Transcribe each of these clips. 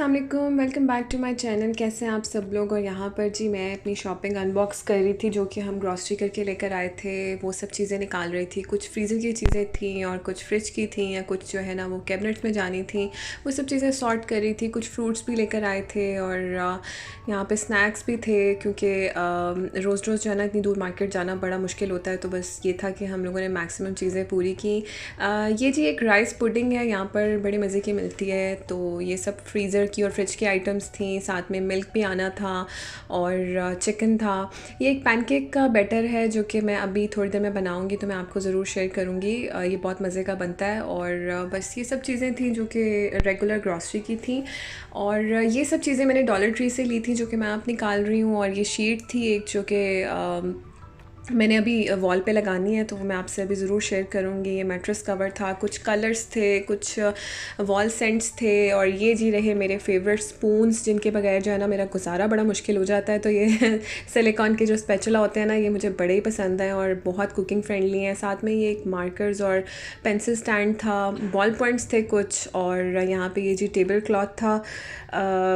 अस्सलाम वालेकुम, welcome back to my channel. कैसे हैं आप सब लोग। और यहाँ पर जी मैं अपनी शॉपिंग अनबॉक्स कर रही थी, जो कि हम ग्रॉसरी करके लेकर आए थे। वो सब चीज़ें निकाल रही थी, कुछ फ्रीज़र की चीज़ें थी और कुछ फ्रिज की थी, या कुछ जो है ना वो कैबिनेट में जानी थी। वो सब चीज़ें सॉर्ट कर रही थी। कुछ फ्रूट्स भी लेकर आए थे और यहाँ पे स्नैक्स भी थे, क्योंकि रोज़ रोज़ जो है ना इतनी दूर मार्केट जाना बड़ा मुश्किल होता है। तो बस ये था कि हम लोगों ने मैक्सिमम चीज़ें पूरी की। ये जी एक राइस पुडिंग है, यहाँ पर बड़े मज़े की मिलती है। तो ये सब फ्रीज़र की और फ्रिज की आइटम्स थी, साथ में मिल्क भी आना था और चिकन था। ये एक पैनकेक का बैटर है जो कि मैं अभी थोड़ी देर में बनाऊंगी, तो मैं आपको ज़रूर शेयर करूंगी। ये बहुत मज़े का बनता है। और बस ये सब चीज़ें थी जो कि रेगुलर ग्रॉसरी की थी। और ये सब चीज़ें मैंने डॉलर ट्री से ली थी, जो कि मैं आप निकाल रही हूँ। और ये शीट थी एक, जो कि मैंने अभी वॉल पे लगानी है, तो वो मैं आपसे अभी ज़रूर शेयर करूँगी। ये मैट्रेस कवर था, कुछ कलर्स थे, कुछ वॉल सेंट्स थे। और ये जी रहे मेरे फेवरेट स्पून्स, जिनके बगैर जो है ना मेरा गुजारा बड़ा मुश्किल हो जाता है। तो ये सिलिकॉन के जो स्पैचुला होते हैं ना, ये मुझे बड़े ही पसंद हैं और बहुत कुकिंग फ्रेंडली हैं। साथ में ये एक मार्कर्स और पेंसिल स्टैंड था, बॉल पॉइंट्स थे कुछ, और यहाँ पे ये जी टेबल क्लॉथ था।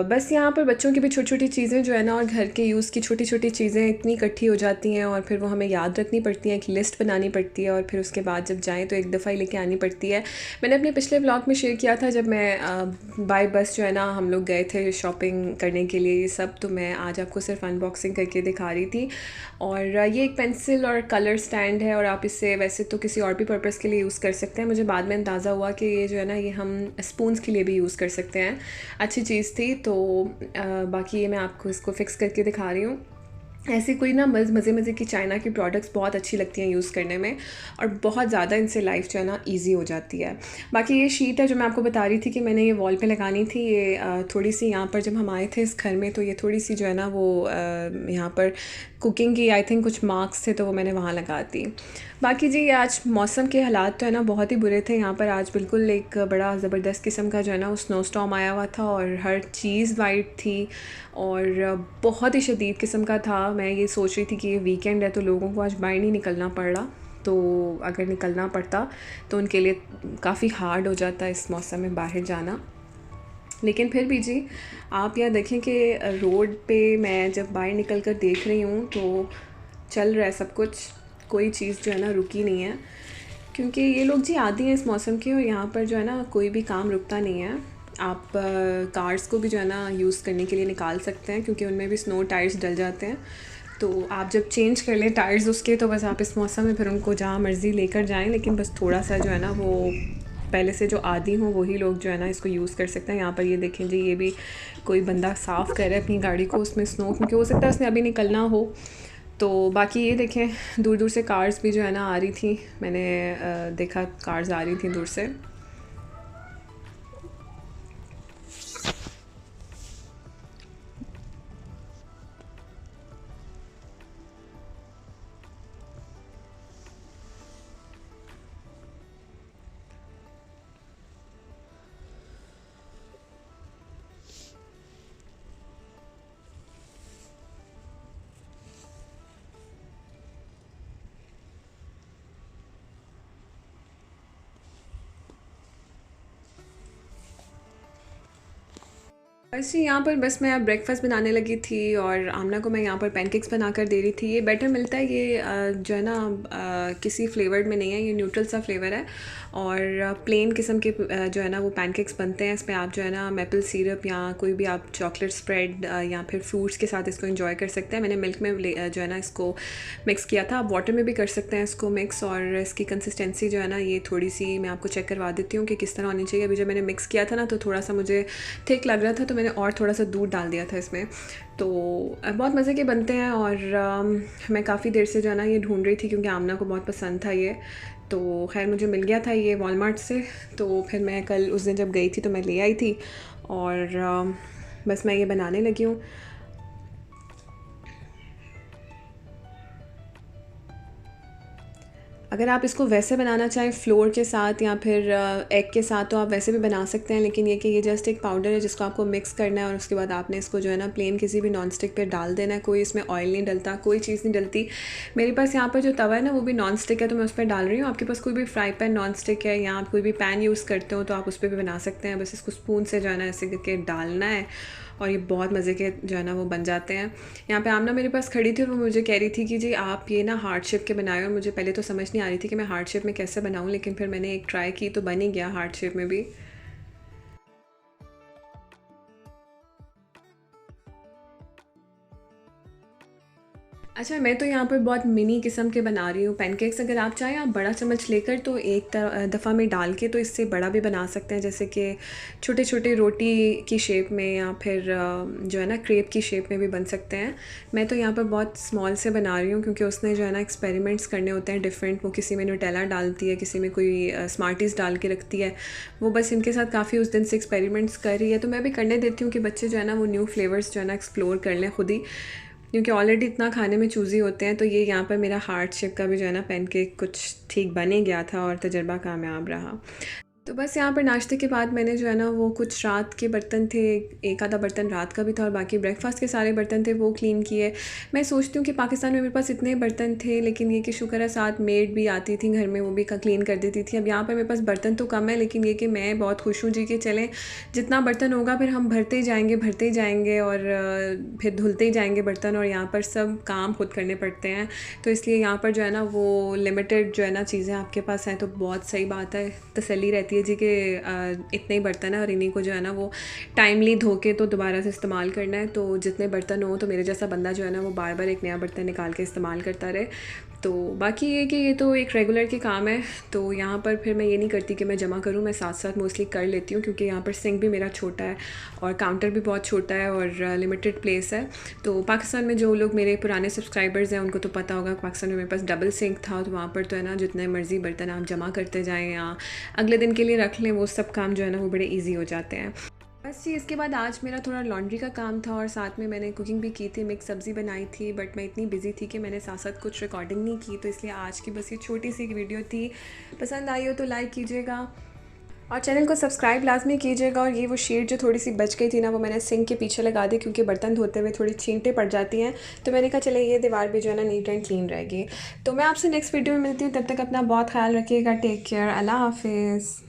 बस यहाँ पर बच्चों की भी छोटी छोटी चीज़ें जो है ना, और घर के यूज़ की छोटी छोटी चीज़ें इतनी इकट्ठी हो जाती हैं, और फिर वो हमें याद रखनी पड़ती है, एक लिस्ट बनानी पड़ती है, और फिर उसके बाद जब जाएँ तो एक दफ़ा ही लेके आनी पड़ती है। मैंने अपने पिछले व्लॉग में शेयर किया था, जब मैं बाय बस जो है ना हम लोग गए थे शॉपिंग करने के लिए ये सब। तो मैं आज आपको सिर्फ अनबॉक्सिंग करके दिखा रही थी। और ये एक पेंसिल और कलर स्टैंड है, और आप इससे वैसे तो किसी और भी पर्पज़ के लिए यूज़ कर सकते हैं। मुझे बाद में अंदाज़ा हुआ कि ये जो है ना, ये हम स्पून्स के लिए भी यूज़ कर सकते हैं। अच्छी चीज़ थी। तो बाकी ये मैं आपको इसको फ़िक्स करके दिखा रही हूँ। ऐसी कोई ना मज़े मज़े की चाइना की प्रोडक्ट्स बहुत अच्छी लगती हैं यूज़ करने में, और बहुत ज़्यादा इनसे लाइफ जो है ना ईजी हो जाती है। बाकी ये शीट है जो मैं आपको बता रही थी कि मैंने ये वॉल पे लगानी थी। ये थोड़ी सी यहाँ पर जब हम आए थे इस घर में, तो ये थोड़ी सी जो है ना वो यहाँ पर कुकिंग की आई थिंक कुछ मार्क्स थे, तो वो मैंने वहाँ लगा दी। बाकी जी आज मौसम के हालात तो है ना बहुत ही बुरे थे। यहाँ पर आज बिल्कुल एक बड़ा ज़बरदस्त किस्म का जो है ना वो स्नो स्टॉर्म आया हुआ था, और हर चीज़ वाइट थी और बहुत ही शदीद किस्म का था। मैं ये सोच रही थी कि ये वीकेंड है, तो लोगों को आज बाहर नहीं निकलना पड़ रहा। तो अगर निकलना पड़ता तो उनके लिए काफ़ी हार्ड हो जाता इस मौसम में बाहर जाना। लेकिन फिर भी जी आप यहाँ देखें कि रोड पे मैं जब बाहर निकल कर देख रही हूँ, तो चल रहा है सब कुछ, कोई चीज़ जो है ना रुकी नहीं है, क्योंकि ये लोग जी आदी हैं इस मौसम के। और यहाँ पर जो है ना कोई भी काम रुकता नहीं है। आप कार्स को भी जो है ना यूज़ करने के लिए निकाल सकते हैं, क्योंकि उनमें भी स्नो टायर्स डल जाते हैं। तो आप जब चेंज कर लें टायर्स उसके, तो बस आप इस मौसम में फिर उनको जहाँ मर्ज़ी लेकर जाएं। लेकिन बस थोड़ा सा जो है ना वो पहले से जो आदी हों वही लोग जो है ना इसको यूज़ कर सकते हैं। यहाँ पर ये देखें जी, ये भी कोई बंदा साफ़ कर रहा है अपनी गाड़ी को उसमें स्नो, क्योंकि हो सकता है उसने अभी निकलना हो। तो बाकी ये देखें दूर दूर से कार्स भी जो है ना आ रही थी। मैंने देखा कार्स आ रही थी दूर से। वैसे यहाँ पर बस मैं अब ब्रेकफास्ट बनाने लगी थी, और आमना को मैं यहाँ पर पैनकेक्स बना कर दे रही थी। ये बैटर मिलता है, ये जो है ना किसी फ्लेवर्ड में नहीं है, ये न्यूट्रल सा फ्लेवर है। और प्लेन किस्म के जो है ना वो पैनकेक्स बनते हैं। इसमें आप जो है ना मेपल सिरप या कोई भी आप चॉकलेट स्प्रेड या फिर फ्रूट्स के साथ इसको एंजॉय कर सकते हैं। मैंने मिल्क में जो है ना इसको मिक्स किया था। आप वाटर में भी कर सकते हैं इसको मिक्स। और इसकी कंसिस्टेंसी जो है ना ये थोड़ी सी मैं आपको चेक करवा देती हूँ कि किस तरह होनी चाहिए। अभी जब मैंने मिक्स किया था ना, तो थोड़ा सा मुझे थिक लग रहा था, तो मैंने और थोड़ा सा दूध डाल दिया था इसमें। तो बहुत मज़े के बनते हैं। और मैं काफ़ी देर से जो है ना ये ढूंढ रही थी, क्योंकि आमना को बहुत पसंद था ये। तो खैर मुझे मिल गया था ये वॉलमार्ट से। तो फिर मैं कल उस दिन जब गई थी तो मैं ले आई थी, और बस मैं ये बनाने लगी हूँ। अगर आप इसको वैसे बनाना चाहें फ्लोर के साथ या फिर एग के साथ तो आप वैसे भी बना सकते हैं, लेकिन ये कि ये जस्ट एक पाउडर है जिसको आपको मिक्स करना है और उसके बाद आपने इसको जो है ना प्लेन किसी भी नॉन स्टिक पे डाल देना है। कोई इसमें ऑयल नहीं डलता, कोई चीज़ नहीं डलती। मेरे पास यहाँ पर जो तवा है ना वो भी नॉन स्टिक है तो मैं उस पर डाल रही हूँ। आपके पास कोई भी फ्राई पैन नॉन स्टिक है या आप कोई भी पैन यूज़ करते हो तो आप उस पर भी बना सकते हैं। बस इसको स्पून से जो है ना ऐसे करके डालना है और ये बहुत मज़े के जो है ना वो बन जाते हैं। यहाँ पे आमना मेरे पास खड़ी थी और वो मुझे कह रही थी कि जी आप ये ना हार्ट शेप के बनाए, और मुझे पहले तो समझ नहीं आ रही थी कि मैं हार्ट शेप में कैसे बनाऊँ, लेकिन फिर मैंने एक ट्राई की तो बन ही गया हार्ट शेप में भी। अच्छा, मैं तो यहाँ पर बहुत मिनी किस्म के बना रही हूँ पैनकेक्स। अगर आप चाहें आप बड़ा चम्मच लेकर तो एक दफ़ा में डाल के तो इससे बड़ा भी बना सकते हैं, जैसे कि छोटे छोटे रोटी की शेप में या फिर जो है ना क्रेप की शेप में भी बन सकते हैं। मैं तो यहाँ पर बहुत स्मॉल से बना रही हूँ क्योंकि उसने जो है ना एक्सपेरिमेंट्स करने होते हैं डिफरेंट। वो किसी में न्यूटेला डालती है, किसी में कोई स्मार्टीज़ डाल के रखती है। वो बस इनके साथ काफ़ी उस दिन से एक्सपेरिमेंट्स कर रही है, तो मैं भी करने देती हूँ कि बच्चे जो है ना वो न्यू फ्लेवर्स जो है ना एक्सप्लोर कर लें खुद ही, क्योंकि ऑलरेडी इतना खाने में चूज़ी होते हैं। तो ये यहाँ पर मेरा हार्ट शेप का भी जो है ना पैनकेक कुछ ठीक बन ही गया था और तजर्बा कामयाब रहा। तो बस यहाँ पर नाश्ते के बाद मैंने जो है ना वो कुछ रात के बर्तन थे, एक आधा बर्तन रात का भी था और बाकी ब्रेकफास्ट के सारे बर्तन थे वो क्लीन किए। मैं सोचती हूँ कि पाकिस्तान में मेरे पास इतने बर्तन थे, लेकिन ये कि शुक्र है साथ मेड भी आती थी घर में, वो भी क्लीन कर देती थी। अब यहाँ पर मेरे पास बर्तन तो कम है, लेकिन ये कि मैं बहुत खुश हूँ जी कि चलें जितना बर्तन होगा फिर हम भरते ही जाएंगे और फिर धुलते ही जाएंगे बर्तन, और यहाँ पर सब काम खुद करने पड़ते हैं। तो इसलिए यहाँ पर जो है ना वो लिमिटेड जो है ना चीज़ें आपके पास हैं तो बहुत सही बात है, तसल्ली रहती है जी कि इतने ही बर्तन है और इन्हीं को जो है ना वो टाइमली धो के तो दोबारा से इस्तेमाल करना है। तो जितने बर्तन हो तो मेरे जैसा बंदा जो है ना वो बार बार एक नया बर्तन निकाल के इस्तेमाल करता रहे। तो बाकी ये कि ये तो एक रेगुलर के काम है, तो यहाँ पर फिर मैं ये नहीं करती कि मैं जमा करूँ, मैं साथ साथ मोस्टली कर लेती हूँ क्योंकि यहाँ पर सिंक भी मेरा छोटा है और काउंटर भी बहुत छोटा है और लिमिटेड प्लेस है। तो पाकिस्तान में जो लोग मेरे पुराने सब्सक्राइबर्स हैं उनको तो पता होगा, पाकिस्तान में मेरे पास डबल सिंक था, तो वहाँ पर तो है ना जितने मर्ज़ी बर्तन आप जमा करते जाएँ या अगले दिन के लिए रख लें, वो सब काम जो है ना वो बड़े ईजी हो जाते हैं। बस जी, इसके बाद आज मेरा थोड़ा लॉन्ड्री का काम था और साथ में मैंने कुकिंग भी की थी, मिक्स सब्ज़ी बनाई थी, बट मैं इतनी बिज़ी थी कि मैंने साथ साथ कुछ रिकॉर्डिंग नहीं की, तो इसलिए आज की बस ये छोटी सी एक वीडियो थी। पसंद आई हो तो लाइक कीजिएगा और चैनल को सब्सक्राइब लाजमी कीजिएगा। और ये वो शीट जो थोड़ी सी बच गई थी ना वो मैंने सिंक के पीछे लगा दी क्योंकि बर्तन धोते हुए थोड़ी छींटे पड़ जाती हैं, तो मैंने कहा चले ये दीवार भी जो है ना नीट एंड क्लीन रहेगी। तो मैं आपसे नेक्स्ट वीडियो में मिलती हूँ, तब तक अपना बहुत ख्याल रखिएगा। टेक केयर, अल्लाह हाफिज़।